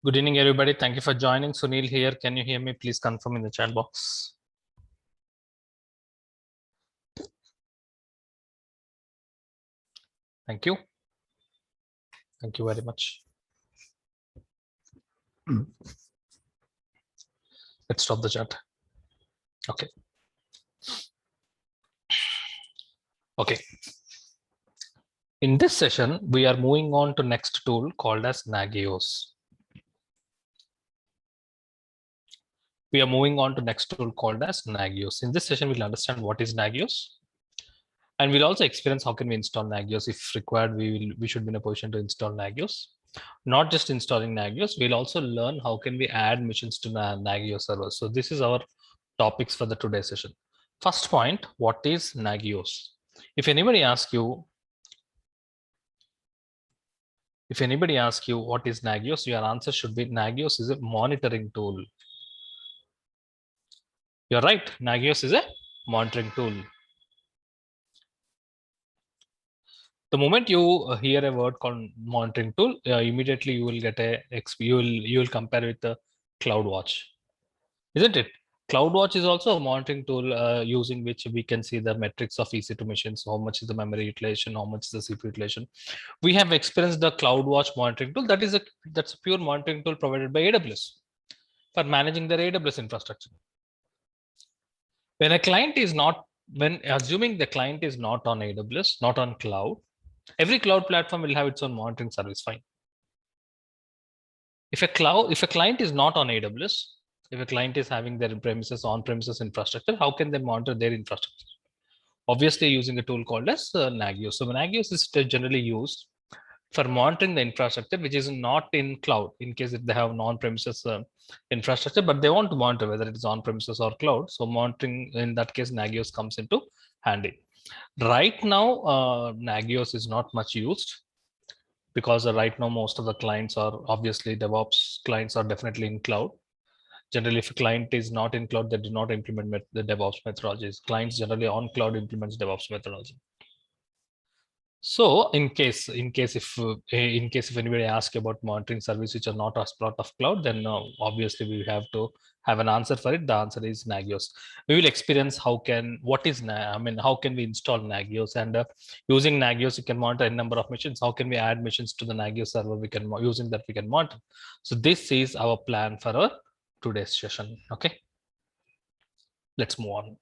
Good evening, everybody. Thank you for joining. Sunil here. Can you hear me? Please confirm in the chat box. Thank you. Thank you very much. Let's stop the chat. Okay. Okay. In this session, we are moving on to next tool called as Nagios. We are moving on to next tool called as Nagios. In this session, we'll understand what is Nagios. And we'll also experience how can we install Nagios. If required, we should be in a position to install Nagios. Not just installing Nagios, we'll also learn how can we add missions to Nagios servers. So this is our topics for the today's session. First point, what is Nagios? If anybody asks you what is Nagios, your answer should be Nagios is a monitoring tool. You're right, Nagios is a monitoring tool. The moment you hear a word called monitoring tool, immediately you will get you will compare with the CloudWatch, isn't it? CloudWatch is also a monitoring tool using which we can see the metrics of EC2 machines, how much is the memory utilization, how much is the CPU utilization. We have experienced the CloudWatch monitoring tool. That's a pure monitoring tool provided by AWS for managing their AWS infrastructure. When assuming the client is not on AWS, not on cloud, every cloud platform will have its own monitoring service. Fine. If a client is not on AWS, if a client is having their on-premises infrastructure, how can they monitor their infrastructure? Obviously, using a tool called as Nagios. So Nagios is generally used for monitoring the infrastructure which is not in cloud, in case if they have non-premises infrastructure, but they want to monitor whether it is on-premises or cloud. So monitoring, in that case, Nagios comes into handy. Right now, Nagios is not much used because right now most of the clients are obviously DevOps clients are definitely in cloud. Generally, if a client is not in cloud, they do not implement the DevOps methodologies. Clients generally on cloud implements DevOps methodology. So in case if anybody asks about monitoring service which are not as part of cloud, then obviously we have to have an answer for it. The answer is Nagios. We will experience how can we install Nagios, and using Nagios you can monitor a number of machines. How can we add machines to the Nagios server? We can using that we can monitor. So this is our plan for our today's session. Okay, let's move on.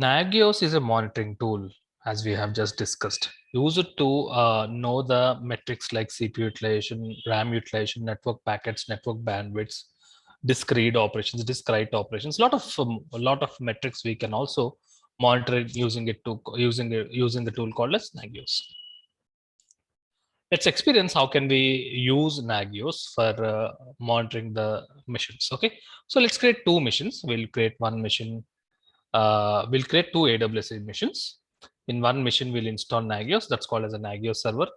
Nagios is a monitoring tool, as we have just discussed. Use it to know the metrics like CPU utilization, RAM utilization, network packets, network bandwidths, disk read operations, disk write operations. A lot of metrics we can also monitor it using the tool called as Nagios. Let's experience how can we use Nagios for monitoring the missions. Okay, so let's create two missions. We'll create one mission. We'll create two AWS missions. In one mission, we'll install Nagios. That's called as a Nagios server.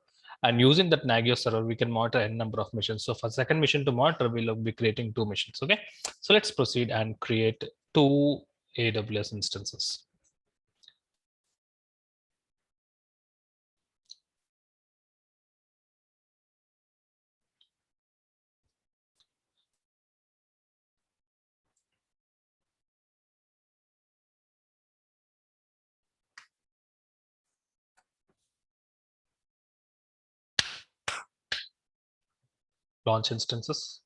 And using that Nagios server, we can monitor a number of missions. So for second mission to monitor, we'll be creating two missions. Okay, so let's proceed and create two AWS instances. Launch instances.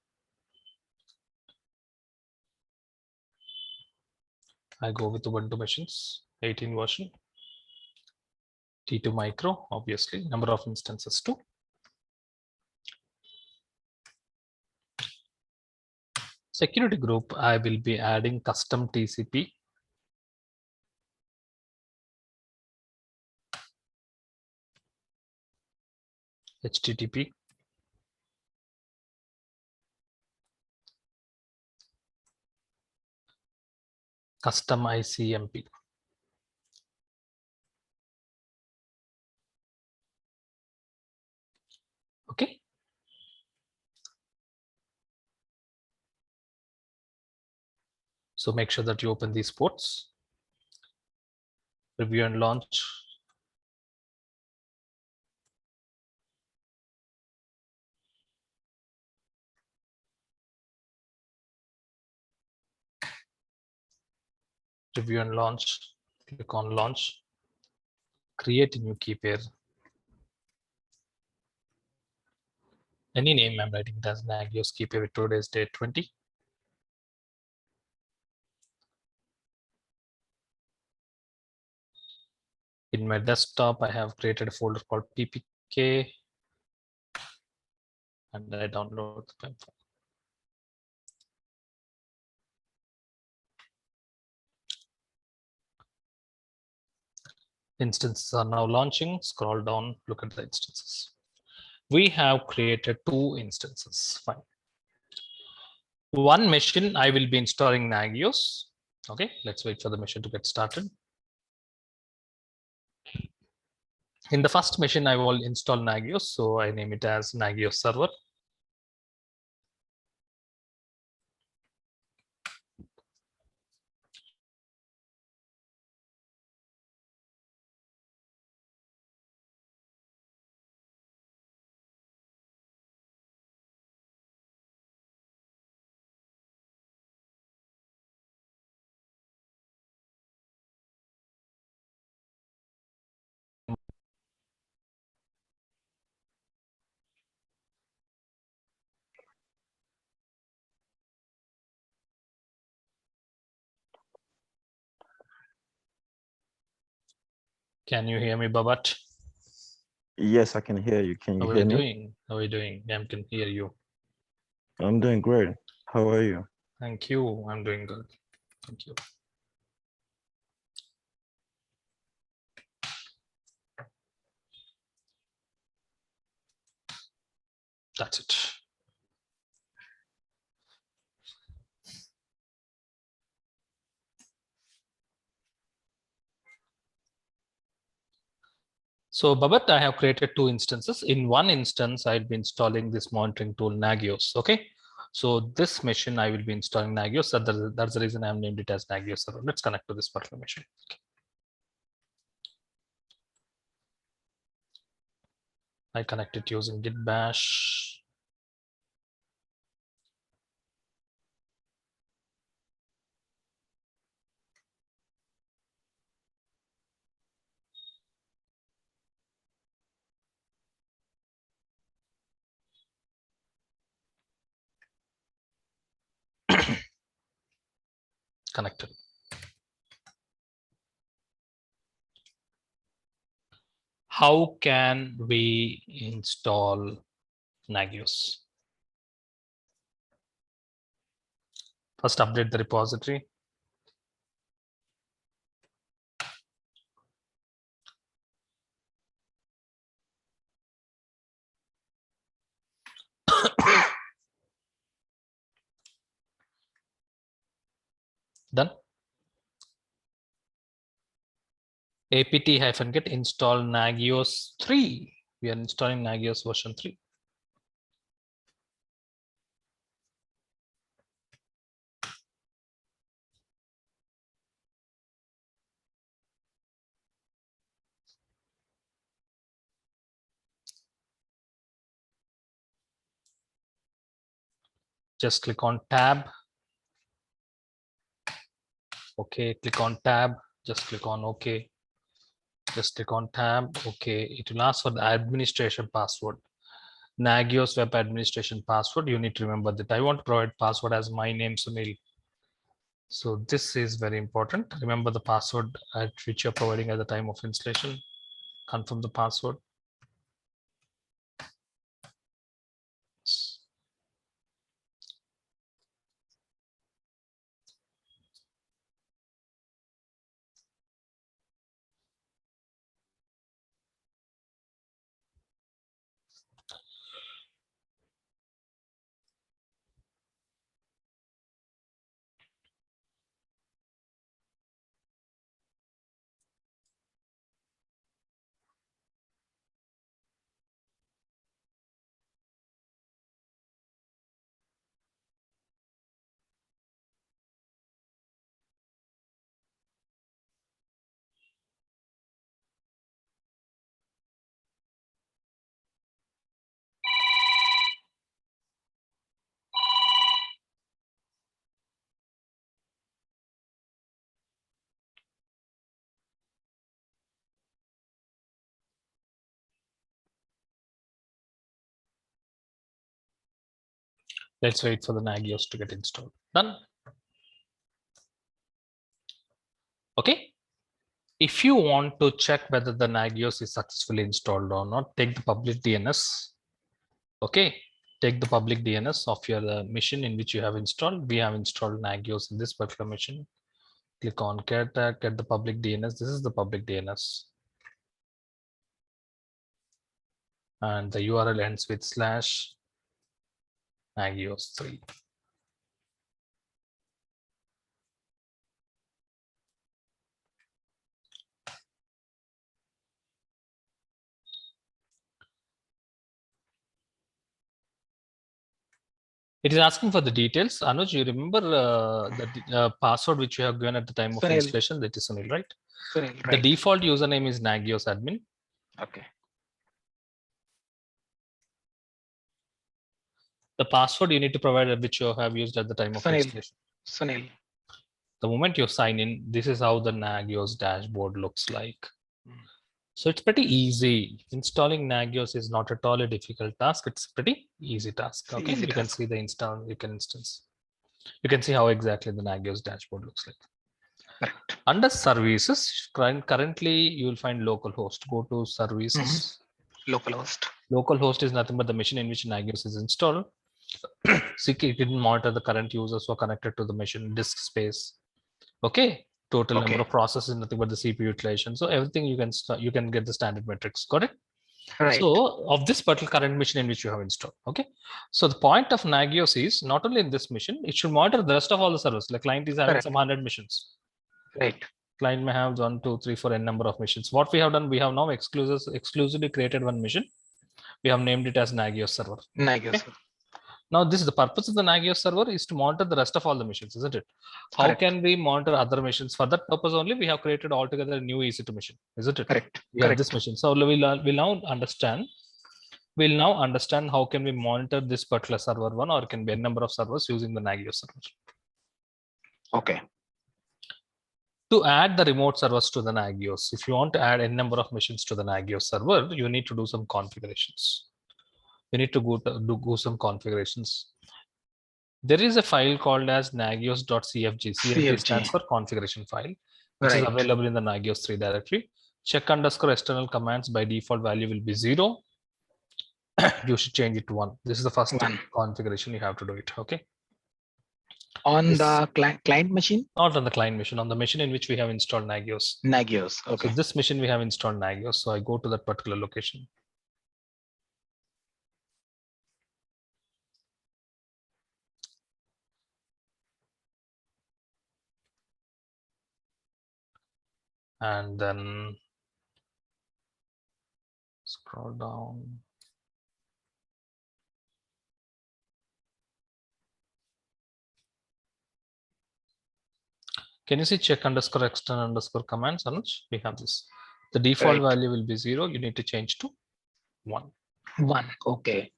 I go with Ubuntu machines, 18 version. T2 micro, obviously, number of instances 2. Security group, I will be adding custom TCP. HTTP. Custom ICMP. Okay. So make sure that you open these ports. Review and launch. Review and launch. Click on launch. Create a new key pair. Any name, I'm writing it as Nagios key pair with today's date 20. In my desktop, I have created a folder called ppk, and I download the PEM file. Instances are now launching. Scroll down, look at the instances. We have created 2 instances. Fine. One machine, I will be installing Nagios. Okay, let's wait for the machine to get started. In the first machine, I will install Nagios. So I name it as Nagios server. Can you hear me, Babat? Yes, I can hear you. Can you How are hear you me? doing? How are you doing? Yeah, I can hear you. I'm doing great. How are you? Thank you. I'm doing good. Thank you. That's it. So Babat, I have created 2 instances. In one instance, I'll be installing this monitoring tool Nagios. Okay. So this machine, I will be installing Nagios. That's the reason I've named it as Nagios server. Let's connect to this particular machine. Okay. I connect it using git bash. Connected. How can we install Nagios? First, update the repository. Done. apt-get install Nagios 3. We are installing Nagios version 3. Just click on tab. Okay, click on tab. Just click on OK. Just click on tab. Okay, it will ask for the administration password. Nagios web administration password. You need to remember that. I want to provide password as my name Sunil. So this is very important. Remember the password at which you're providing at the time of installation. Confirm the password. Let's wait for the Nagios to get installed. Done. Okay. If you want to check whether the Nagios is successfully installed or not, take the public DNS. Okay. Take the public DNS of your machine in which you have installed. We have installed Nagios in this particular machine. Click on get the public DNS. This is the public DNS. And the URL ends with /Nagios3. It is asking for the details. Anuj, you remember the password which you have given at the time of Sunil. installation? That is Sunil, right? Sunil, The right. default username is Nagios admin. Okay. The password you need to provide which you have used at the time of Sunil. installation. Sunil. The moment you sign in, this is how the Nagios dashboard looks like. So it's pretty easy. Installing Nagios is not at all a difficult task. It's a pretty easy task. Okay, Easy you can task. see the instance. You can see how exactly the Nagios dashboard looks like. Correct. Under services, currently you will find localhost. Go to services. Localhost. Localhost is nothing but the machine in which Nagios is installed. See, it didn't monitor the current users who are connected to the machine, disk space. Okay, total number of processes, nothing but the CPU utilization. So everything you can get the standard metrics. Got it? Right. So of this particular current machine in which you have installed. Okay, so the point of Nagios is not only in this machine, it should monitor the rest of all the servers. Like client is having Correct. some 100 missions. Right. Client may have 1, 2, 3, 4 n number of missions. What we have done, we have now exclusively created one mission. We have named it as Nagios server. Nagios. Okay? Now, this is the purpose of the Nagios server is to monitor the rest of all the missions, isn't it? How Correct. can we monitor other missions? For that purpose only, we have created altogether a new EC2 mission, isn't it? Correct. We have this mission. So we'll now understand. We'll now understand how can we monitor this particular server one, or can be a number of servers using the Nagios server. Okay. To add the remote servers to the Nagios, if you want to add a number of missions to the Nagios server, you need to do some configurations. You need to do some configurations. There is a file called as nagios.cfg. CFG stands for configuration file, which is available in the Nagios 3 directory. Check underscore external commands by default value will be 0. You should change it to 1. This is the first configuration you have to do it. Okay. On the client machine? Not on the client machine, on the machine in which we have installed Nagios. Nagios. Okay. So this machine we have installed Nagios. So I go to that particular location. And then scroll down. Can you see check underscore external underscore commands, Anuj? We have this. The default value will be 0. You need to change to 1. 1. Okay.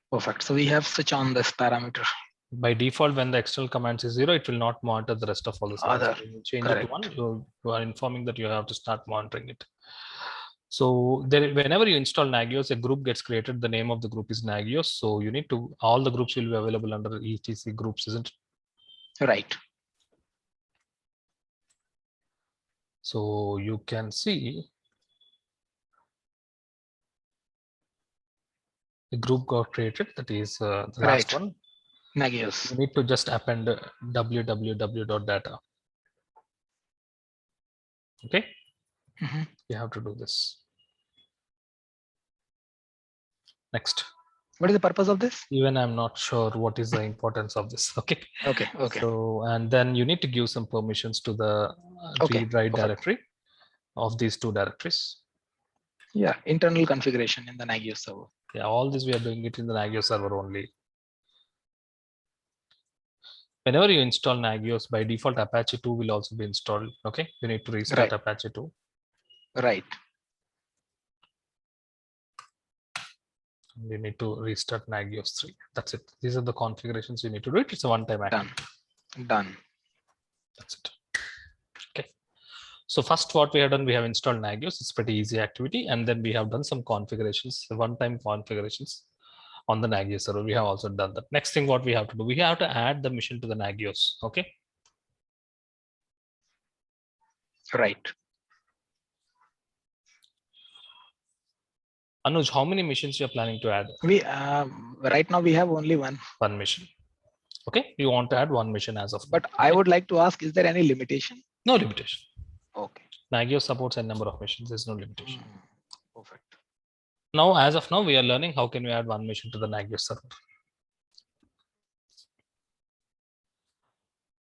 Perfect. So we have switch on this parameter. By default, when the external commands is 0, it will not monitor the rest of all the servers. When you change it to 1, you are informing that you have to start monitoring it. So whenever you install Nagios, a group gets created. The name of the group is Nagios. So you need to, all the groups will be available under etc groups, isn't it? Right. So you can see the group got created. That is the last one. Nagios. You need to just append www.data. Okay. You have to do this. Next. What is the purpose of this? Even I'm not sure what is the importance of this. Okay. Okay. Okay. So, and then you need to give some permissions to the read-write directory of these two directories. Yeah. Internal configuration in the Nagios server. Yeah. All this we are doing it in the Nagios server only. Whenever you install Nagios, by default, Apache 2 will also be installed. Okay. You need to restart Apache 2. Right. You need to restart Nagios 3. That's it. These are the configurations you need to do it. It's a one-time action. Done. That's it. Okay. So first what we have done, we have installed Nagios. It's pretty easy activity. And then we have done some configurations, one-time configurations. on the Nagios server. We have also done that. Next thing, what we have to do, we have to add the mission to the Nagios. Okay. Right. Anuj, how many missions you are planning to add? We right now we have only one. One mission. Okay. You want to add one mission as of now. But I would like to ask, is there any limitation? No limitation. Okay. Nagios supports a number of missions. There's no limitation. Perfect. Now, as of now, we are learning how can we add one mission to the Nagios server.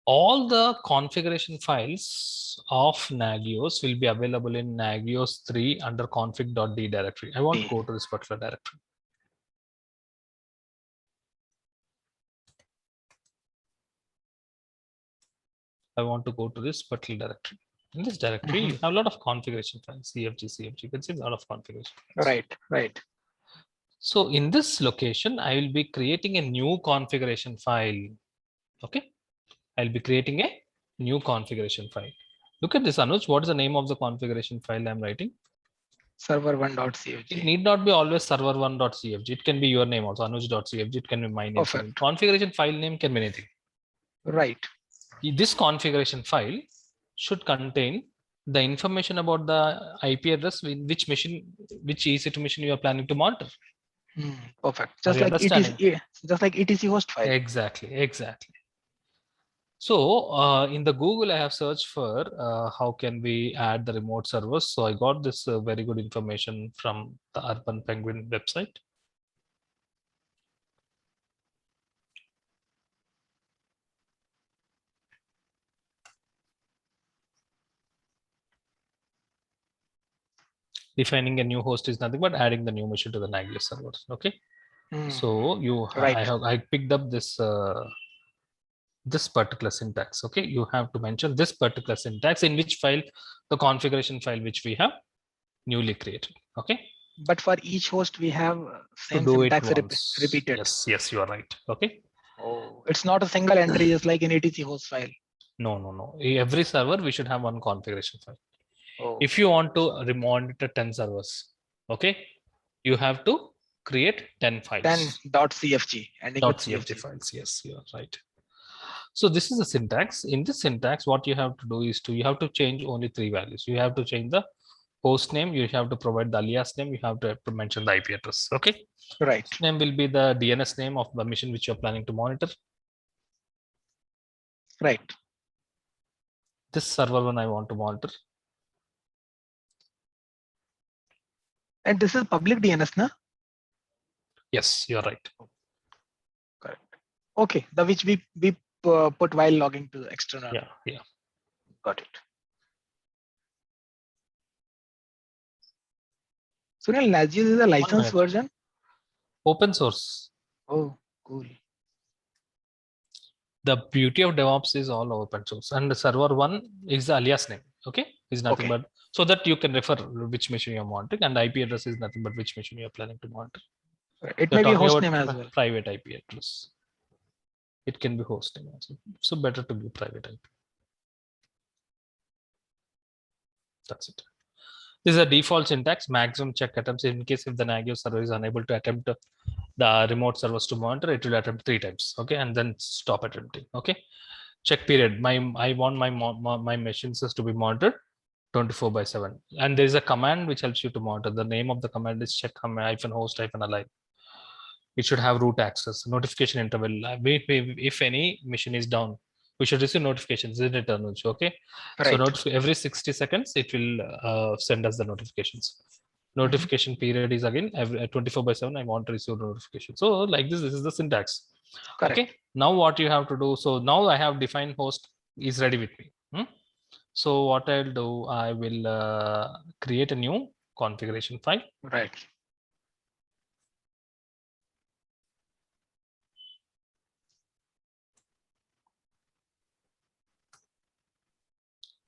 All the configuration files of Nagios will be available in Nagios 3 under config.d directory. I want to go to this particular directory. I want to go to this particular directory. In this directory, you have a lot of configuration files, CFG. You can see a lot of configuration files. Right, right. So in this location, I will be creating a new configuration file. Okay. I'll be creating a new configuration file. Look at this, Anuj. What is the name of the configuration file I'm writing? Server1.cfg. It need not be always server1.cfg. It can be your name also, anuj.cfg. It can be my name. Perfect. Configuration file name can be anything. Right. This configuration file should contain the information about the IP address in which machine, which EC2 machine you are planning to monitor. Perfect. Just like etc host file. Exactly. So in the Google, I have searched for how can we add the remote servers. So I got this very good information from the Urban Penguin website. Defining a new host is nothing but adding the new machine to the Nagios servers. Okay. So I picked up this this particular syntax. Okay, you have to mention this particular syntax in which file, the configuration file which we have newly created. Okay, but for each host we have same to do syntax it repeated. Yes, you are right. Okay. Oh, it's not a single entry just like in etc host file. No. Every server we should have one configuration file. Oh. If you want to monitor 10 servers, okay, you have to create 10 files. 10.cfg ending with .cfg files. Yes, you are right. So this is the syntax. In this syntax, what you have to do is you have to change only 3 values. You have to change the host name. You have to provide the alias name. You have to mention the IP address. Okay. Right. Host name will be the DNS name of the machine which you're planning to monitor. Right. This server one I want to monitor. And this is public DNS, na? Yes, you're right. Correct. Okay, the which we put while logging to the external. Yeah. Got it. So now Nagios is a licensed version. Open source. Oh, cool. The beauty of DevOps is all open source, and the server one is the alias name. Okay, is nothing but so that you can refer which machine you're monitoring, and IP address is nothing but which machine you're planning to monitor. It may be host name as well. Private IP address. It can be host name also. So better to be private IP. That's it. This is a default syntax, maximum check attempts. In case if the Nagios server is unable to attempt the remote servers to monitor, it will attempt 3 times. Okay, and then stop attempting. Okay, check period. I want my machines to be monitored 24/7. And there is a command which helps you to monitor. The name of the command is check -host -align. It should have root access, notification interval. If any mission is down, we should receive notifications in return. Okay, right. So every 60 seconds it will send us the notifications. Notification period is again every 24/7. I want to receive notification. So like this is the syntax. Correct. Okay, now what you have to do, so now I have defined host is ready with me. So what I'll do, I will create a new configuration file. Right.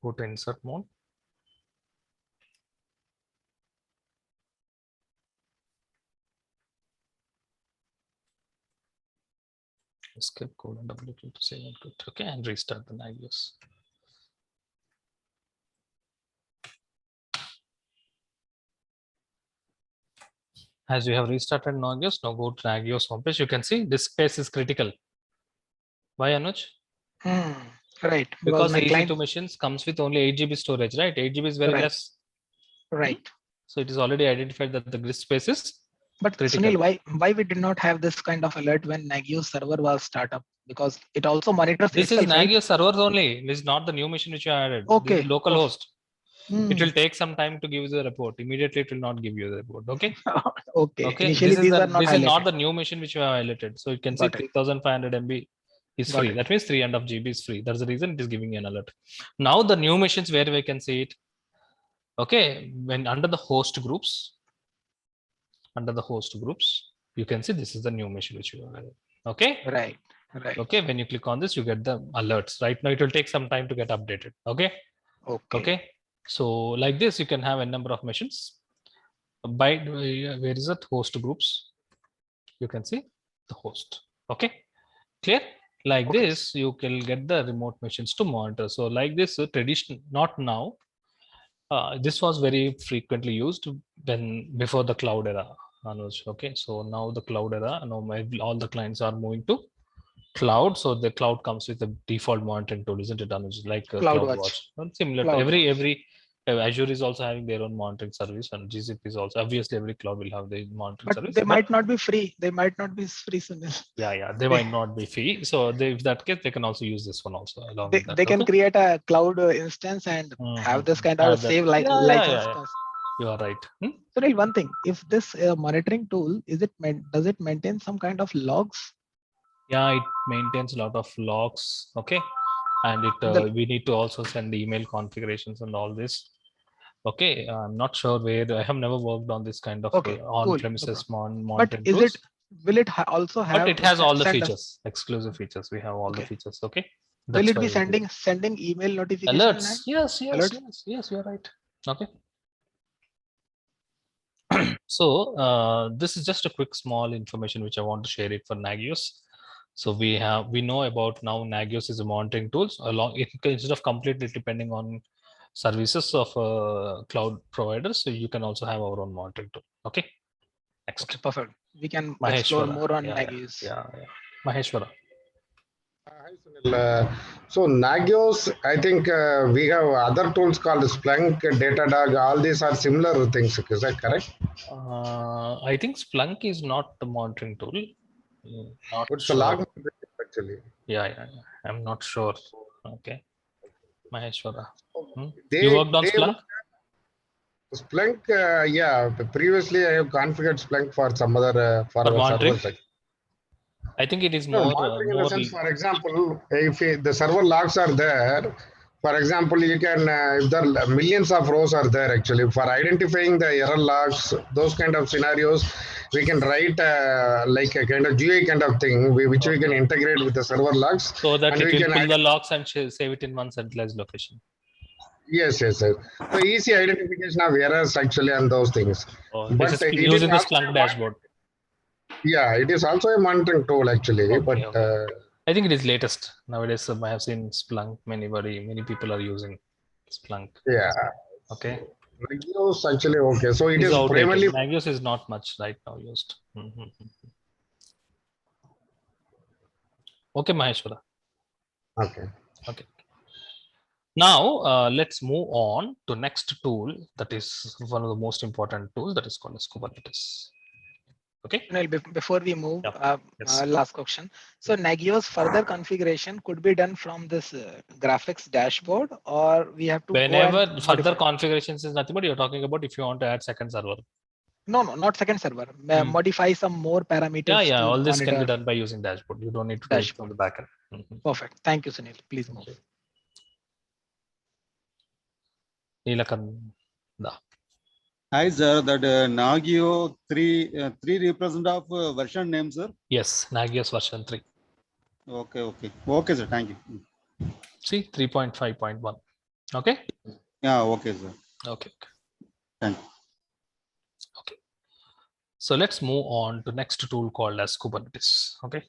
Go to insert mode. Escape code and double click to save and quit. Okay, and restart the Nagios. As you have restarted Nagios, now go to Nagios homepage. You can see disk space is critical. Why, Anuj? Right. Because my client, EC2 machines comes with only 8 GB storage, right? 8 GB is very Right. less. right. So it is already identified that the disk space is But critical. Sunil, why we did not have this kind of alert when Nagios server was startup? Because it also monitors This is itself, right? Nagios servers only. This is not the new machine which you added. This Okay. is local host. Hmm. It will take some time to give you the report. Immediately, it will not give you the report. Okay. Okay. Okay. Initially, these were not this is not highlighted. the new machine which you have highlighted. So you can see Got it. 3500 MB is Got free. it. That means 3.5 GB is free. That's the reason it is giving you an alert. Now the new machines where we can see it. Okay. When under the host groups, you can see this is the new machine which you have added. Okay. Right. Right. Okay. When you click on this, you get the alerts. Right now, it will take some time to get updated. Okay. Okay. Okay. So like this, you can have a number of machines. By where is it? Host groups. You can see the host. Okay. Clear? Like Okay. this, you can get the remote machines to monitor. So like this, tradition, not now. This was very frequently used when before the cloud era, Anuj. Okay, so now the cloud era, now all the clients are moving to cloud. So the cloud comes with a default monitoring tool, isn't it, Anuj? Like CloudWatch. CloudWatch. Similar to CloudWatch. every Azure is also having their own monitoring service, and GCP is also obviously every cloud will have their monitoring But service. they But might not be free. They might not be free, Sunil. yeah, they might not be free. So if that case, they can also use this one also along with that. They can Okay. create a cloud instance and have this kind of Have that. save license cost. You are right. Sunil, one thing, if this monitoring tool, does it maintain some kind of logs? Yeah, it maintains a lot of logs. Okay. And The, we need to also send email configurations and all this. Okay, I'm not sure where I have never worked on this kind of okay, cool. on-premises But monitoring is it, tools, will it also but have it has all the send us? features, exclusive features. We have all the Okay. features. Okay, Will that's it why be we do it. sending email notification and Alerts. Yes, alerts? you're right. Okay. So this is just a quick small information which I want to share it for Nagios. So we know about now Nagios is a monitoring tools along instead of completely depending on services of cloud providers. So you can also have our own monitoring tool. Okay. Next. Okay, perfect. We can explore Maheshwara. more on Yeah. Nagios. Maheshwara. Hi, Sunil. So Nagios, I think we have other tools called Splunk, Datadog. All these are similar things. Is that correct? I think Splunk is not the monitoring tool. Not It's a sure. log actually. Yeah. I'm not sure. Okay. Maheshwara. They, You worked on they Splunk? Splunk, yeah. Previously, I have configured Splunk for some other for For our monitoring? servers. I think it is No, more. monitoring in the sense, for example, if the server logs are there, for example, you can, if there are millions of rows are there actually, for identifying the error logs, those kind of scenarios, we can write like a kind of GUI kind of thing, which we can integrate with the server logs. So that and it we will can pull the logs and save it in one centralized location. Yes. So easy identification of errors actually and those things. This is But it is using the also Splunk dashboard. yeah, it is also a monitoring tool actually. Okay. But I think it is latest nowadays. I have seen Splunk. Many people are using Splunk. yeah. Okay. Nagios actually okay. So it It's is outdated. primarily Nagios is not much right now used. Okay, Maheshwara. okay. Now let's move on to next tool that is one of the most important tools that is called as Kubernetes. Okay. Before we move, Yes. last question. So Nagios further configuration could be done from this graphics dashboard, or we have to Whenever go and further modify? configurations is nothing but you're talking about if you want to add second server. No, not second server. Modify some more parameters. Yeah. To All this can be monitor done by using dashboard. You don't need to do it from the backend. Perfect. Thank you, Sunil. Please move. Neelakanda. Hi, sir. That Nagio 3 represent of version name, sir. Yes, Nagios version 3. Okay, sir. Thank you. See 3.5.1. Okay. Yeah. Okay, sir. Okay. Thank you. Okay. So let's move on to next tool called as Kubernetes. Okay.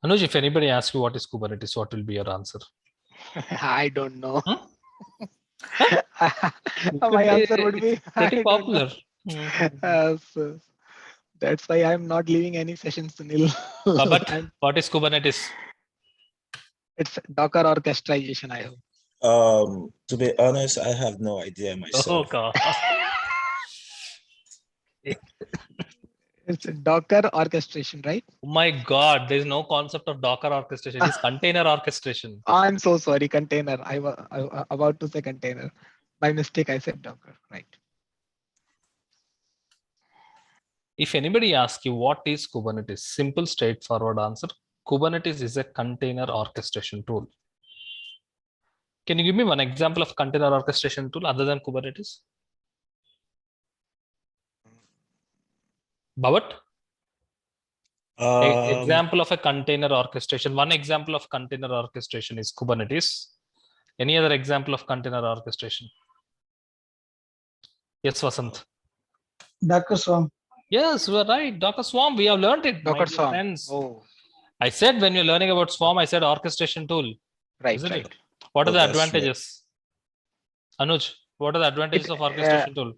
Anuj, if anybody asks you what is Kubernetes, what will be your answer? I don't know. My answer would be It's pretty I don't know. popular. Mhm. So that's why I'm not leaving any sessions, Sunil. But I'm, what is Kubernetes? it's Docker orchestration, I hope. To be honest, I have no idea Oh myself. God. It's Docker orchestration, right? Oh my God, there is no concept of Docker orchestration. It is container orchestration. I'm so sorry, container. I was about to say container. By mistake, I said Docker, right? If anybody asks you what is Kubernetes, simple, straightforward answer. Kubernetes is a container orchestration tool. Can you give me one example of container orchestration tool other than Kubernetes? Bhavat? Example of a container orchestration. One example of container orchestration is Kubernetes. Any other example of container orchestration? Yes, Vasant. Docker Swarm. Yes, you are right. Docker Swarm. We have learned it, my Docker dear Swarm. friends. Oh, I said when you're learning about Swarm, I said orchestration tool. right, Isn't right. it? What are the that's right. advantages? Anuj, what are the advantages of orchestration tool?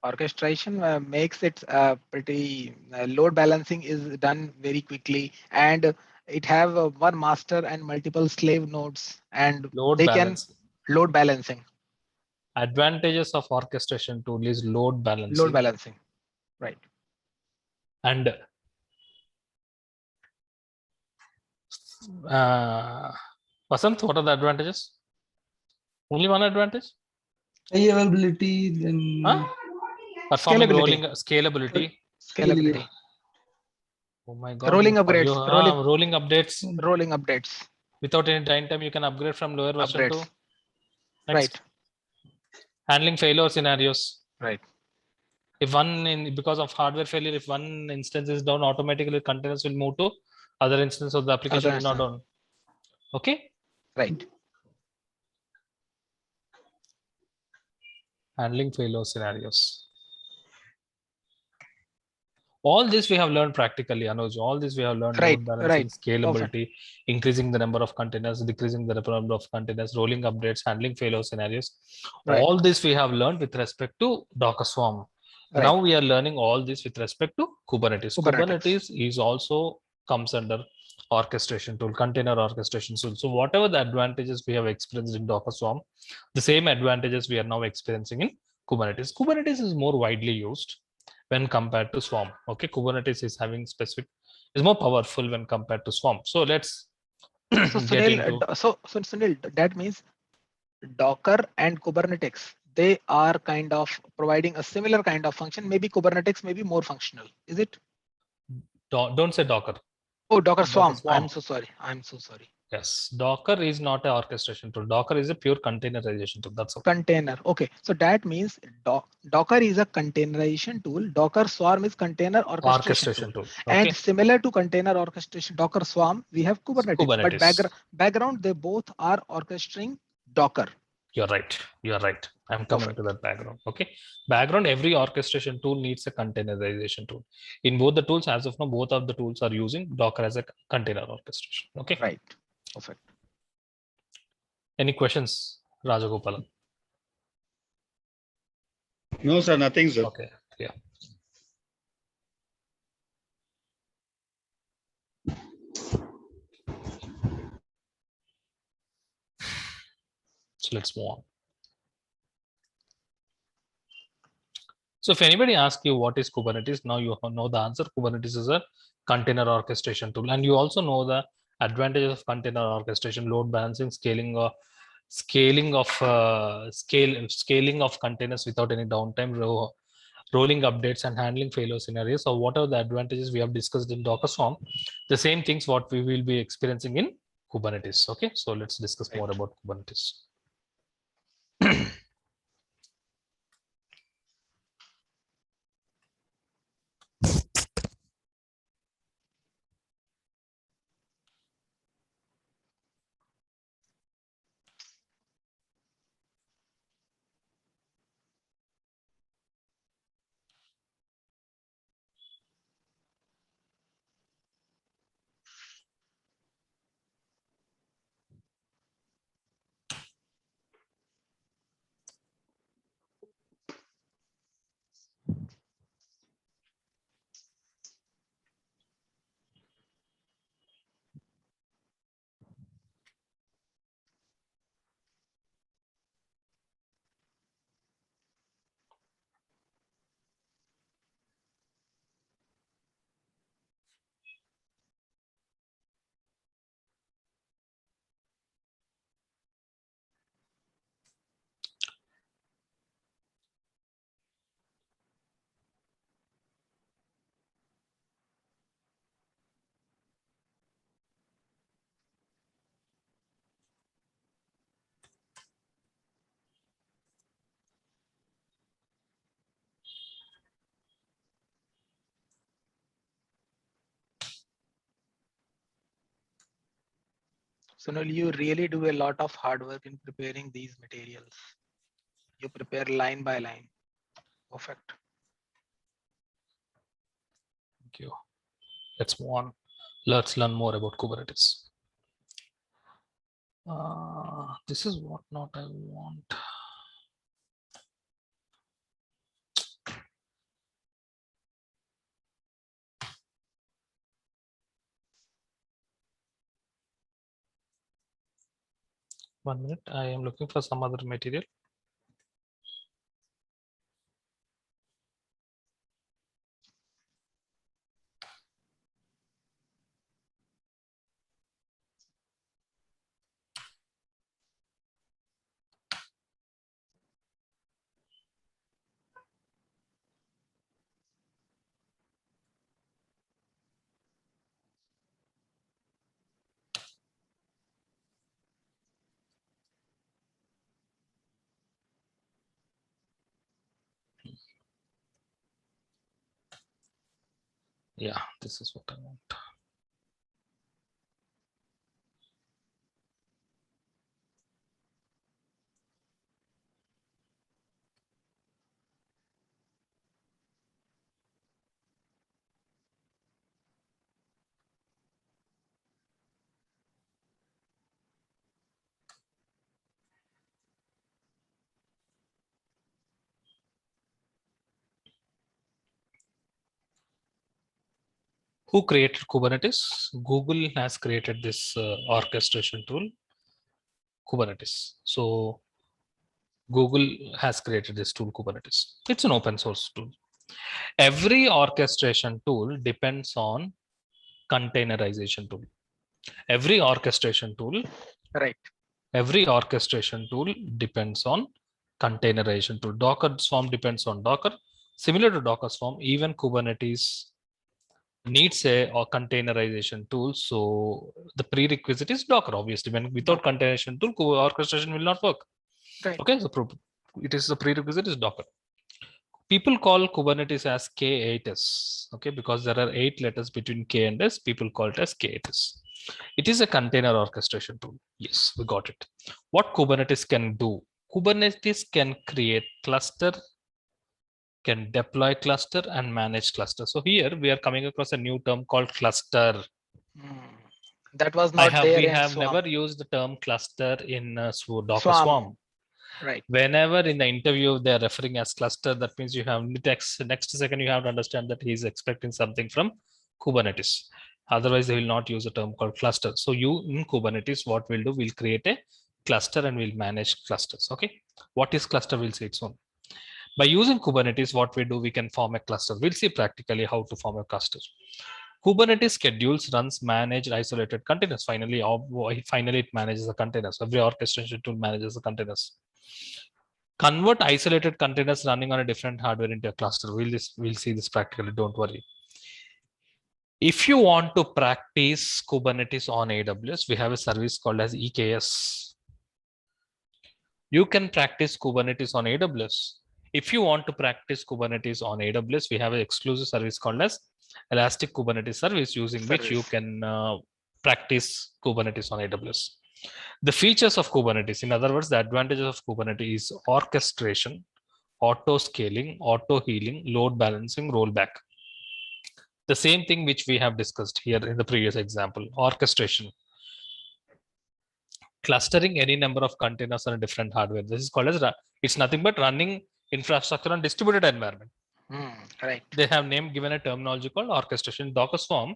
Orchestration makes it pretty load balancing is done very quickly, and it have one master and multiple slave nodes, and Load they can balancing. load balancing. Advantages of orchestration tool is load balancing. Load balancing, right? And Vasant, what are the advantages? Only one advantage? High availability, then Huh? Performing Scalability. rolling scalability. Scalability. Oh my God. Rolling for upgrades. you, rolling updates. Rolling updates. Without any downtime, you can upgrade from lower version to Upgrades. next. Right. Handling failure scenarios. Right. If because of hardware failure, if one instance is down, automatically containers will move to other instance of the application Other is not instance. down. Okay. Right. Handling failure scenarios. All this we have learned practically, Anuj. All this we have learned: Right, load balancing, right. scalability, increasing the number of containers, decreasing the number of containers, rolling updates, handling failure scenarios. Right. All this we have learned with respect to Docker Swarm. Right. Now we are learning all this with respect to Kubernetes. Kubernetes is also comes under orchestration tool, container orchestration tool. So whatever the advantages we have experienced in Docker Swarm, the same advantages we are now experiencing in Kubernetes. Kubernetes is more widely used when compared to Swarm. Okay, Kubernetes is having specific, is more powerful when compared to Swarm. So let's So get Sunil, into. so Sunil, that means Docker and Kubernetes, they are kind of providing a similar kind of function. Maybe Kubernetes may be more functional. Is it? Don't say Docker. Oh, Docker Swarm. Swarm. I'm so sorry. I'm so sorry. Yes, Docker is not an orchestration tool. Docker is a pure containerization tool. That's all. Container. Okay, so that means Docker is a containerization tool. Docker Swarm is container orchestration tool. Okay. And similar to container orchestration, Docker Swarm, we have Kubernetes. But background, they both are orchestrating Docker. You're right. You're right. I'm coming to that background. Okay. Background, every orchestration tool needs a containerization tool. In both the tools, as of now, both of the tools are using Docker as a container orchestration. Okay. Right. Perfect. Any questions, Rajagopalan? No, sir, nothing, sir. Okay. Yeah. So let's move on. So if anybody asks you what is Kubernetes, now you know the answer. Kubernetes is a container orchestration tool, and you also know the advantages of container orchestration: load balancing, scaling of containers without any downtime, rolling updates, and handling failure scenarios. So what are the advantages we have discussed in Docker Swarm? The same things what we will be experiencing in Kubernetes. Okay, so let's discuss more about Kubernetes. Sunil, you really do a lot of hard work in preparing these materials. You prepare line by line. Perfect. Thank you. Let's move on. Let's learn more about Kubernetes. This is what not I want. One minute, I am looking for some other material. Yeah, this is what I want. Who created Kubernetes? Google has created this orchestration tool, Kubernetes. So Google has created this tool, Kubernetes. It's an open source tool. Every orchestration tool depends on containerization tool. Every orchestration tool Right. Depends on containerization tool. Docker Swarm depends on Docker. Similar to Docker Swarm, even Kubernetes needs a containerization tool. So the prerequisite is Docker, obviously. When without containerization tool, orchestration will not work. Right. Okay, so it is the prerequisite is Docker. People call Kubernetes as K8s, okay, because there are 8 letters between K and S. People call it as K8s. It is a container orchestration tool. Yes, we got it. What Kubernetes can do? Kubernetes can create cluster, can deploy cluster and manage cluster. So here we are coming across a new term called cluster. That was not there We in have Swarm. never used the term cluster in Docker Swarm. Swarm. Right. Whenever in the interview they are referring as cluster, that means you have next second you have to understand that he is expecting something from Kubernetes. Otherwise, they will not use a term called cluster. So you in Kubernetes, what we'll do, we'll create a cluster and we'll manage clusters. Okay. What is cluster? We'll see it soon. By using Kubernetes, what we do, we can form a cluster. We'll see practically how to form a cluster. Kubernetes schedules, runs, manage isolated containers. Finally, it manages the containers. Every orchestration tool manages the containers. Convert isolated containers running on a different hardware into a cluster. We'll see this practically. Don't worry. If you want to practice Kubernetes on AWS, we have a service called as EKS. You can practice Kubernetes on AWS. If you want to practice Kubernetes on AWS, we have an exclusive service called as Elastic Kubernetes Service, using which you can practice Kubernetes on AWS. The features of Kubernetes, in other words, the advantages of Kubernetes is orchestration, auto scaling, auto healing, load balancing, rollback. The same thing which we have discussed here in the previous example, orchestration. Clustering any number of containers on a different hardware. This is called as, it's nothing but running infrastructure on distributed environment. Right. They have given a terminology called orchestration. Docker Swarm,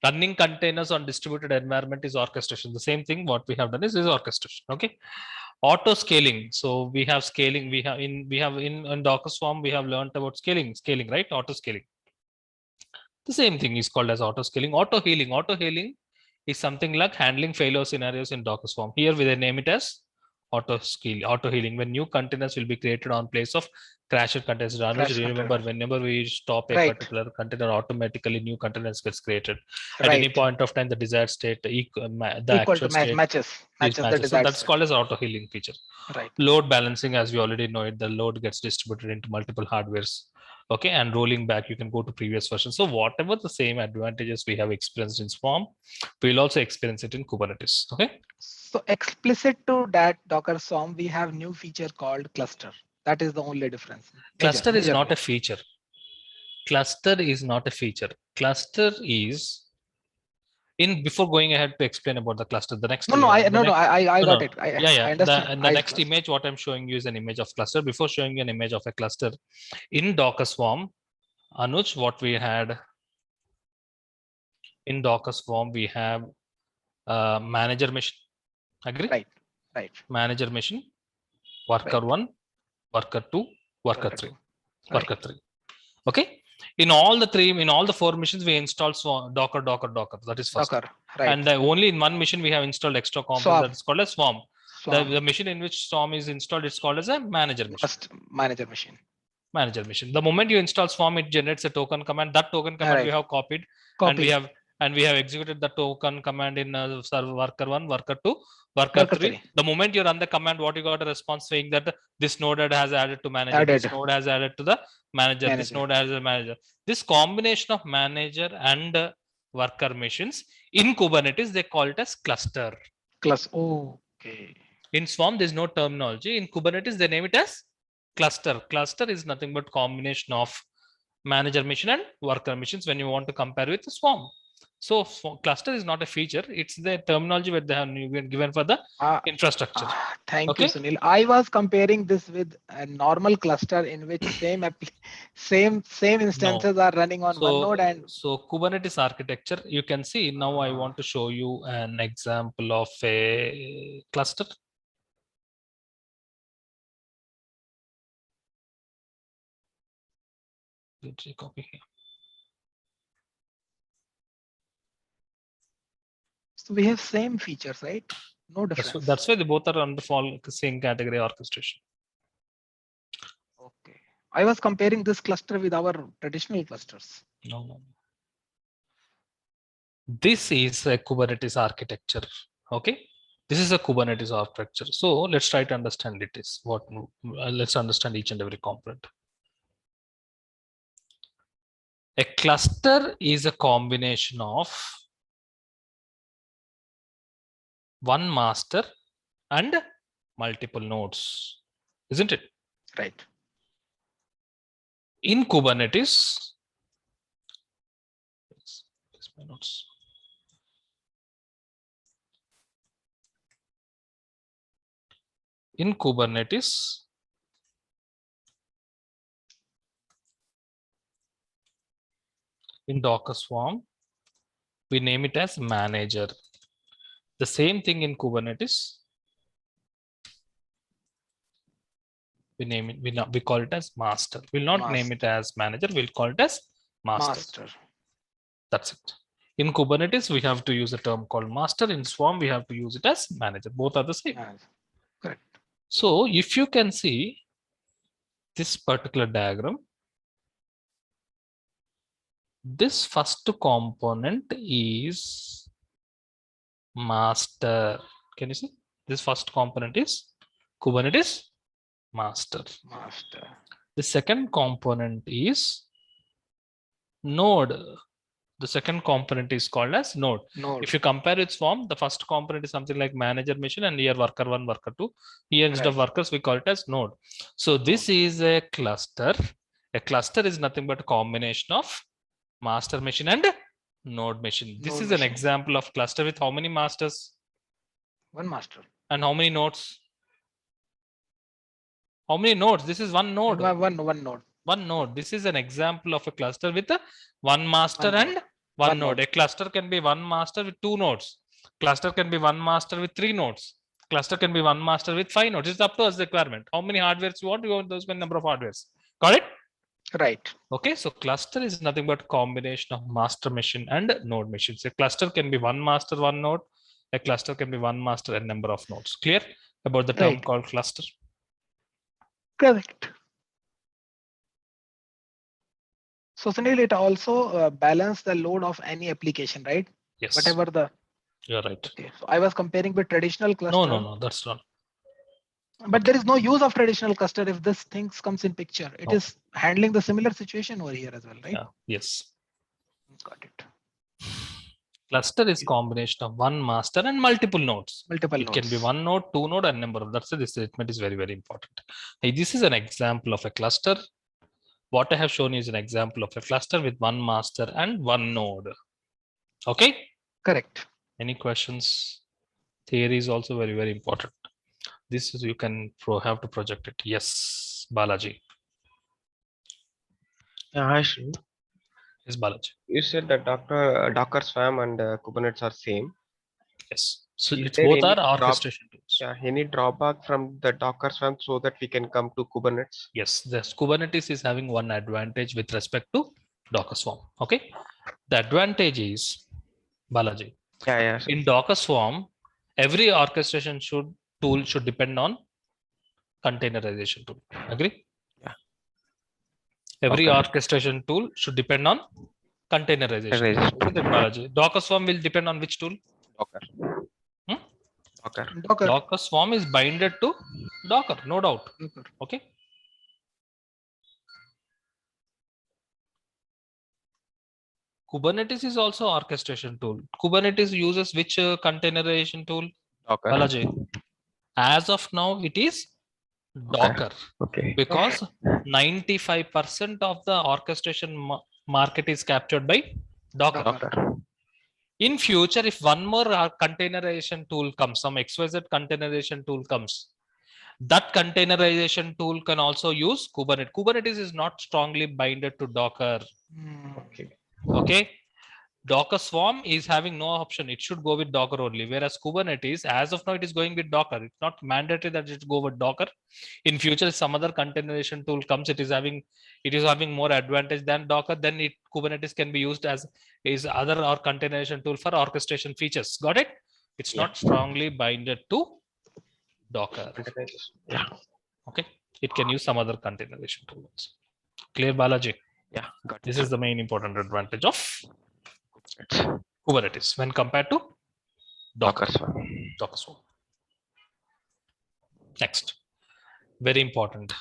running containers on distributed environment is orchestration. The same thing what we have done is orchestration. Okay. Auto scaling. So we have scaling. We have in Docker Swarm we have learned about scaling, right? Auto scaling. The same thing is called as auto scaling. Auto healing. Auto healing is something like handling failure scenarios in Docker Swarm. Here we name it as auto healing. When new containers will be created on place of crashed containers. Remember, whenever we stop a particular container, automatically new containers gets created. At any point of time, the desired state, the actual state matches the desired so that's state. called as auto healing feature. Right. Load balancing, as we already know it, the load gets distributed into multiple hardwares. Okay, and rolling back, you can go to previous version. So whatever the same advantages we have experienced in Swarm, we'll also experience it in Kubernetes. Okay. So explicit to that Docker Swarm, we have new feature called cluster. That is the only difference. Cluster is not Majorly. a feature. Cluster is not a feature. Cluster is before going ahead to explain about the cluster, the next I got it. yeah. I understood. The next image, what I'm showing you is an image of cluster. Before showing you an image of a cluster in Docker Swarm, Anuj, what we had in Docker Swarm, we have manager mission. Agree? Right. Manager mission, worker 1, worker 2, worker 3, worker 3. Okay. In all the 4 missions, we installed Docker. That is first. Docker, right. And only in one mission we have installed extra component that is called a Swarm. Swarm. The mission in which Swarm is installed, it's called as a manager mission. Manager mission. Manager mission. The moment you install Swarm, it generates a token command. That token command we have copied. And we have executed the token command in server worker 1, worker 2, worker 3. The moment you run the command, what you got a response saying that this node has added to manager, this node has added to the manager, this node has a manager. This combination of manager and worker missions in Kubernetes, they call it as cluster. Okay. In Swarm, there's no terminology. In Kubernetes, they name it as cluster. Cluster is nothing but combination of manager mission and worker missions when you want to compare with the Swarm. So cluster is not a feature. It's the terminology where they have given for the infrastructure. Thank you, Sunil. I was comparing this with a normal cluster in which same instances are running on one node. And so Kubernetes architecture, you can see now. I want to show you an example of a cluster. Let's copy here. So we have same features, right? No difference. That's why they both are under the same category orchestration. Okay. I was comparing this cluster with our traditional clusters. No. This is a Kubernetes architecture. Okay. This is a Kubernetes architecture. So let's try to understand it is what. Let's understand each and every component. A cluster is a combination of one master and multiple nodes, isn't it? Right. In Kubernetes, my notes. In Kubernetes, in Docker Swarm, we name it as manager. The same thing in Kubernetes, we call it as master. We'll not name it as manager, we'll call it as master. That's it. In Kubernetes, we have to use a term called master. In Swarm, we have to use it as manager. Both are the same. Correct. So if you can see this particular diagram, this first component is master. Can you see? This first component is Kubernetes master. The second component is node. The second component is called as node. If you compare its form, the first component is something like manager mission, and here worker 1, worker 2. Here instead of workers, we call it as node. So this is a cluster. A cluster is nothing but a combination of master machine and node machine. This is an example of cluster with how many masters? One master. And how many nodes? How many nodes? This is one node. One node. One node. This is an example of a cluster with one master and one node. A cluster can be one master with 2 nodes. Cluster can be one master with 3 nodes. Cluster can be one master with 5 nodes. It's up to us the requirement. How many hardwares you want? You want those many number of hardwares. Got it? Right. Okay. So cluster is nothing but combination of master machine and node machines. A cluster can be one master, one node. A cluster can be one master and number of nodes. Clear about the term called cluster? Correct. So Sunil, it also balance the load of any application, right? Yes. Whatever the. You're right. Okay. So I was comparing with traditional cluster. No, that's not. But there is no use of traditional cluster if this things comes in picture. It is handling the similar situation over here as well, right? Yeah. Yes. Got it. Cluster is combination of one master and multiple nodes. Multiple It can be nodes. one node, two node, and number of. That's why this statement is very, very important. Hey, this is an example of a cluster. What I have shown is an example of a cluster with one master and one node. Okay. Correct. Any questions? Theory is also very, very important. This is you can have to project it. Yes, Balaji. Yeah, hi, Shri. Yes, Balaji. You said that Docker Swarm and Kubernetes are same. Yes. So Is it's there both any are orchestration tools. Yeah, any drawback from the Docker Swarm so that we can come to Kubernetes? Yes, the Kubernetes is having one advantage with respect to Docker Swarm. Okay. The advantage is Balaji. Yeah, yeah. Sir. In Docker Swarm, every orchestration tool should depend on containerization tool. Agree? Yeah. Every Okay. orchestration tool should depend on containerization. Isn't it, Balaji? Docker Swarm will depend on which tool? Docker. Hmm? Docker. Docker. Docker Swarm is binded to Docker, no doubt. Docker. Okay. Kubernetes is also orchestration tool. Kubernetes uses which containerization tool? Docker. Balaji. As of now, it is Docker. Okay. Because 95% of the orchestration market is captured by Docker. Docker. In future, if one more containerization tool comes, some XYZ containerization tool comes, that containerization tool can also use Kubernetes. Kubernetes is not strongly binded to Docker. Okay. Okay. Docker Swarm is having no option. It should go with Docker only. Whereas Kubernetes, as of now, it is going with Docker. It's not mandatory that it go with Docker. In future, if some other containerization tool comes, it is having more advantage than Docker. Then Kubernetes can be used as is other or containerization tool for orchestration features. Got it? It's not strongly binded to Docker. Yeah. Okay. It can use some other containerization tools. Clear, Balaji? Yeah. Got it. This is the main important advantage of Kubernetes when compared to Docker Swarm. Next, very important.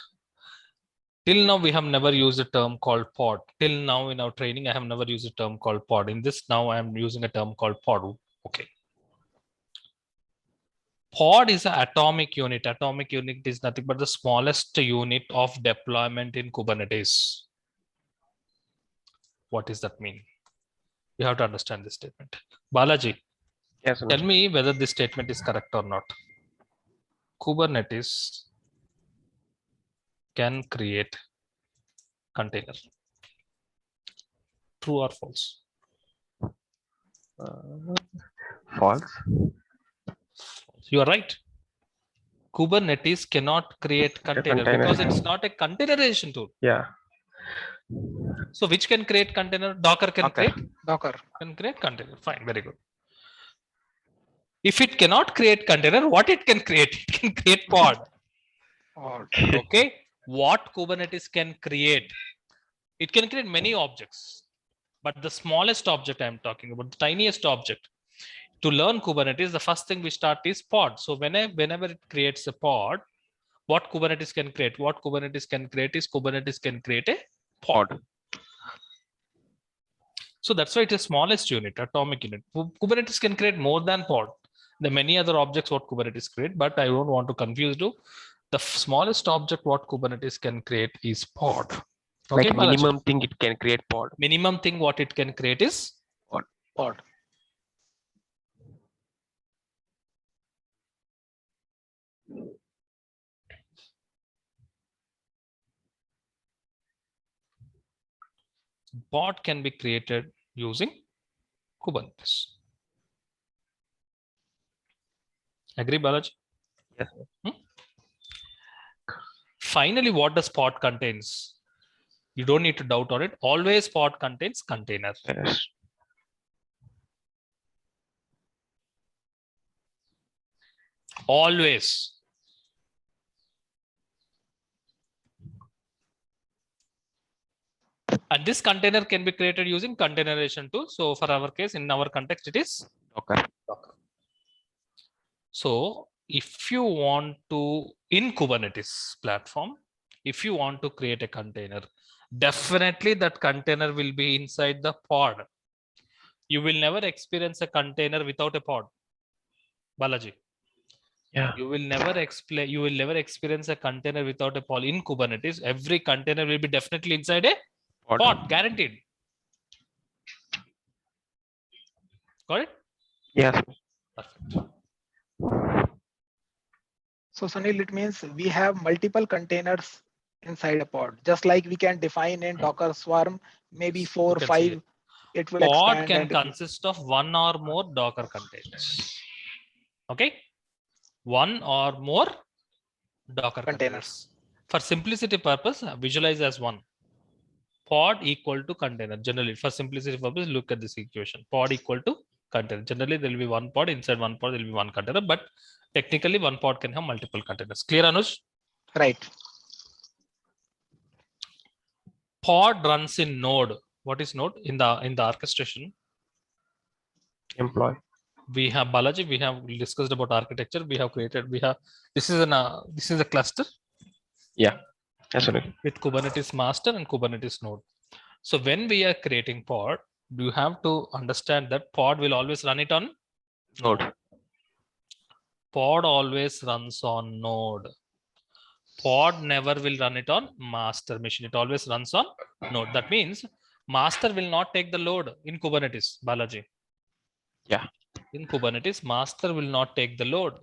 Till now, we have never used a term called pod. Till now, in our training, I have never used a term called pod. In this, now I am using a term called pod. Okay. Pod is an atomic unit. Atomic unit is nothing but the smallest unit of deployment in Kubernetes. What does that mean? You have to understand this statement. Balaji, yes, tell me whether this statement is correct or not. Kubernetes can create container. True or false? False. You are right. Kubernetes cannot create container because it's not a containerization tool. Yeah. So which can create container? Docker can create. Docker can create container. Fine, very good. If it cannot create container, what it can create? It can create pod. Okay. What Kubernetes can create? It can create many objects, but the smallest object I'm talking about, the tiniest object. To learn Kubernetes, the first thing we start is pod. So whenever it creates a pod, what Kubernetes can create? What Kubernetes can create is Kubernetes can create a pod. So that's why it is smallest unit, atomic unit. Kubernetes can create more than pod. There are many other objects what Kubernetes create, but I don't want to confuse you. The smallest object what Kubernetes can create is pod. Okay, like minimum thing it can create pod. Minimum thing what it can create is pod. Pod can be created using Kubernetes. Agree, Balaji? Yes. Finally, what does pod contains? You don't need to doubt on it. Always pod contains container. Yes. Always. And this container can be created using containerization tool. So for our case, in our context, it is Docker. So if you want to, in Kubernetes platform, if you want to create a container, definitely that container will be inside the pod. You will never experience a container without a pod, Balaji. Yeah. You will never experience a container without a pod. In Kubernetes, every container will be definitely inside a pod, guaranteed. Got it? Yes. Perfect. So Sunil, it means we have multiple containers inside a pod, just like we can define in Docker Swarm, maybe 4 or You can say 5. It will pod expand can and consist of one or more Docker containers. Okay, one or more Docker containers. For simplicity purpose, visualize as one. Pod equal to container. Generally, for simplicity purpose, look at this equation. Pod equal to container. Generally, there will be one pod. Inside one pod, there will be one container. But technically, one pod can have multiple containers. Clear, Anush? right. Pod runs in node. What is node? In the orchestration, Employee. we have Balaji. We have discussed about architecture. We have created. This is a cluster. Yeah. Absolutely. With Kubernetes master and Kubernetes node. So when we are creating pod, you have to understand that pod will always run it on Node. Pod always runs on node. Pod never will run it on master machine. It always runs on node. That means master will not take the load in Kubernetes, Balaji. Yeah. In Kubernetes, master will not take the load.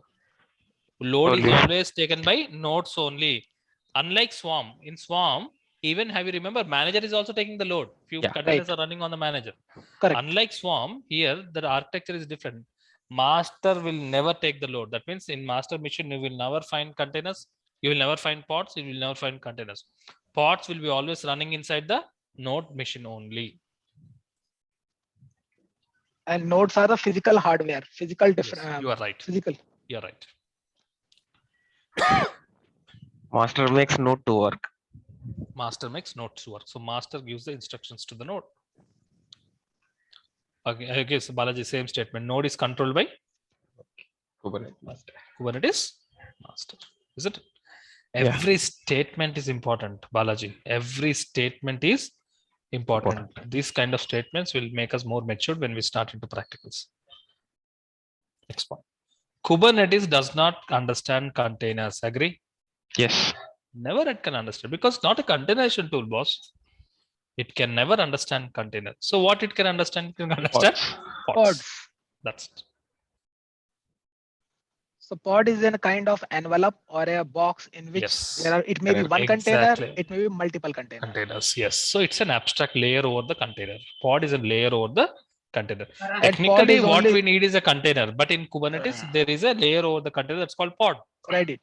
Load is Only. always taken by nodes only. Unlike Swarm, in Swarm, even have you remember, manager is also taking the load. Few Yeah. containers Right. are running on the manager. Correct. Unlike Swarm, here the architecture is different. Master will never take the load. That means in master machine, you will never find containers. You will never find pods. You will never find containers. Pods will be always running inside the node machine only. And nodes are the physical hardware, physical Yes, different. you are right. Physical. You are right. Master makes node to work. Master makes nodes work. So master gives the instructions to the node. Okay, so Balaji, same statement. Node is controlled by Kubernetes master. Kubernetes master. Is it? Yeah. Every statement is important, Balaji. Every statement is important. These kind of statements will make us more matured when we start into practicals. Next point. Kubernetes does not understand containers. Agree? Yes. Never it can understand because not a containerization tool, boss. It can never understand container. So what it can understand? It can understand pods. That's it. So pod is in a kind of envelope or a box in which Yes. there are, it may be Correct. one Exactly. container, it may be multiple containers. Containers, yes. So it's an abstract layer over the container. Pod is a layer over the container. And pod Technically, is what only, we need is a container, but in Kubernetes, there is a layer over the container that's called pod. right.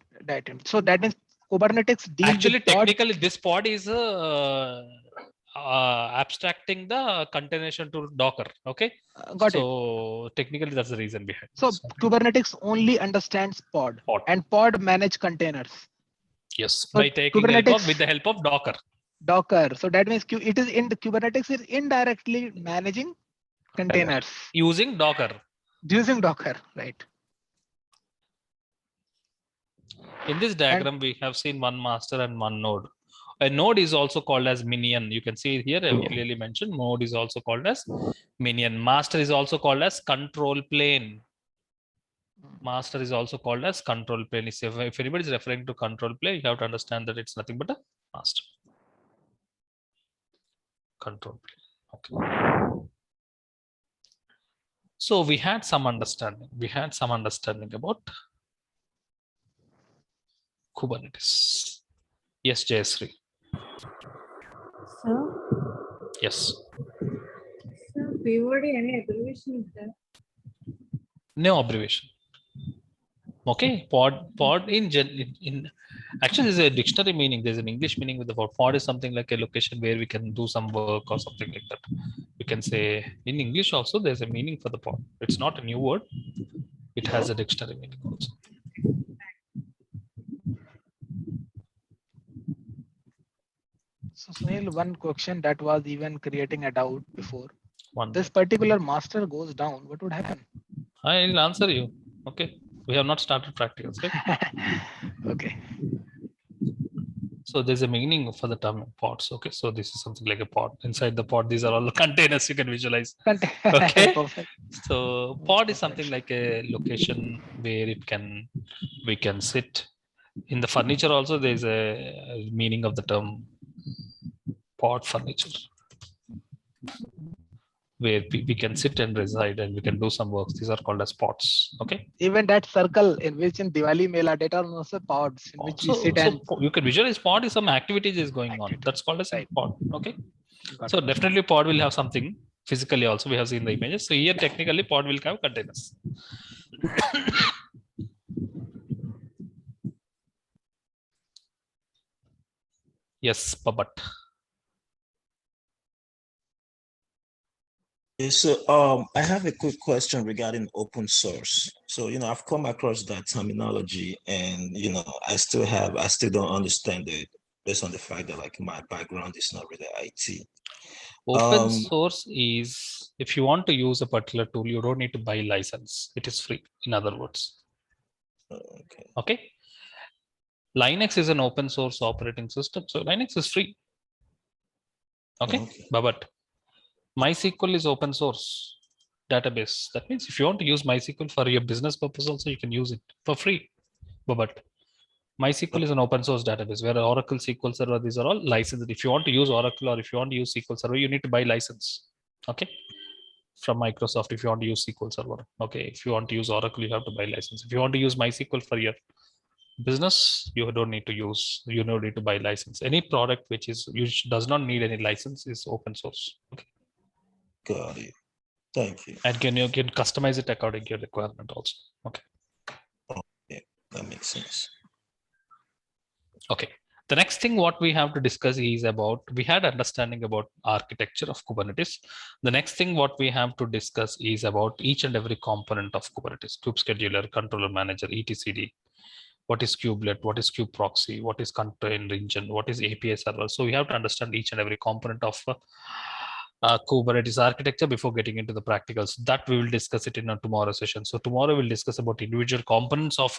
So that means Kubernetes deals Actually, with pod. technically, this pod is abstracting the containerization to Docker. Okay. Got it. So technically, that's the reason behind. So this. Kubernetes only understands pod, Pod. and pod manage containers. Yes, So by taking help of, with the help of Docker. Docker. So that means it is in the Kubernetes is indirectly managing containers Using Docker. using Docker, right? In this diagram, we have seen one master and one node. A node is also called as minion. You can see here, I clearly mentioned, node is also called as minion. Master is also called as control plane. Master is also called as control plane. If anybody is referring to control plane, you have to understand that it's nothing but a master. Control plane. Okay. So we had some understanding. We had some understanding about Kubernetes. Yes, Jayasree. Sir, Yes. sir, POD any abbreviation is there? No abbreviation. Okay, pod in actually there's a dictionary meaning. There's an English meaning with the word pod is something like a location where we can do some work or something like that. We can say in English also there's a meaning for the pod. It's not a new word. It has a dictionary meaning also. So Sunil, one question that was even creating a doubt before. One This particular master goes down, what would happen? I'll answer you. Okay. We have not started practicals, right? Okay. So there's a meaning for the term pods. Okay, so this is something like a pod. Inside the pod, these are all the containers you can visualize. Okay. Perfect. So pod is something like a location where we can sit. In the furniture also, there's a meaning of the term pod furniture, where we can sit and reside and we can do some works. These are called as pods. Okay. Even that circle in which in Diwali Mela data are also pods in which we sit and you can visualize pod is some activities is going on. That's called as a pod. Okay. So definitely pod will have something physically also. We have seen the images. So here technically pod will have containers. Yes, Babat. So I have a quick question regarding open source. So I've come across that terminology, and I still don't understand it based on the fact that like my background is not really IT. Open source is, if you want to use a particular tool, you don't need to buy license. It is free, in other words. Okay. Linux is an open source operating system, so Linux is free. Okay. But MySQL is open source database. That means if you want to use MySQL for your business purpose also, you can use it for free. But MySQL is an open source database where Oracle SQL Server, these are all licensed. If you want to use Oracle or if you want to use SQL Server, you need to buy license. Okay. From Microsoft, if you want to use SQL Server. Okay. If you want to use Oracle, you have to buy license. If you want to use MySQL for your business, you don't need to use, you don't need to buy license. Any product which does not need any license is open source. Okay. Got it. Thank you. And you can customize it according to your requirement also. Okay. Oh, yeah, that makes sense. Okay. The next thing what we have to discuss is about, we had understanding about architecture of Kubernetes. The next thing what we have to discuss is about each and every component of Kubernetes: kube scheduler, controller manager, etcd. What is kubelet? What is kube proxy? What is container engine? What is API server? So we have to understand each and every component of Kubernetes architecture before getting into the practicals. That we will discuss it in a tomorrow session. So tomorrow we'll discuss about individual components of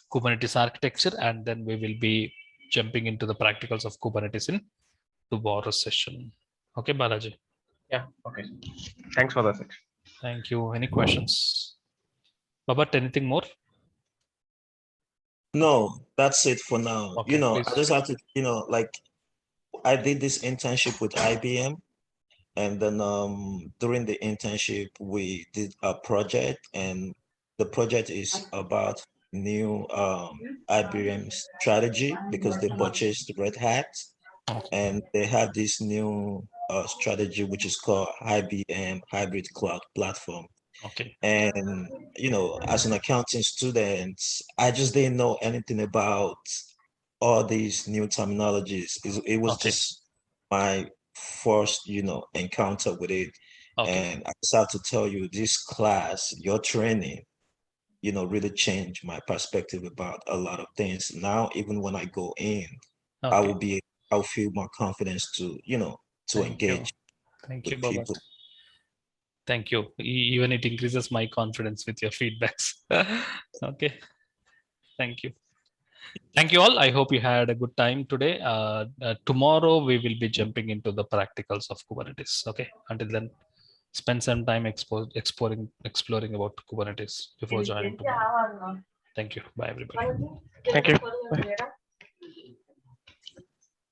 Kubernetes architecture, and then we will be jumping into the practicals of Kubernetes in tomorrow session. Okay, Balaji. Yeah. Okay. Thanks for the section. Thank you. Any questions? Babat, anything more? No, that's it for now. Okay, I please. just have to, like I did this internship with IBM, and then during the internship we did a project, and the project is about new IBM strategy because they purchased Red Hat, and they have this new strategy which is called IBM Hybrid Cloud Platform. Okay. And as an accounting student, I just didn't know anything about all these new terminologies. It was just my first encounter with it. And I just have to tell you, this class, your training, really changed my perspective about a lot of things. Now even when I go in, I'll feel more confidence to engage Thank with you, Babat. people. Thank you. Even it increases my confidence with your feedbacks. Okay. Thank you. Thank you all. I hope you had a good time today. Tomorrow we will be jumping into the practicals of Kubernetes. Okay. Until then, spend some time exploring about Kubernetes before joining tomorrow. Thank you. Bye, everybody. Thank you. Bye.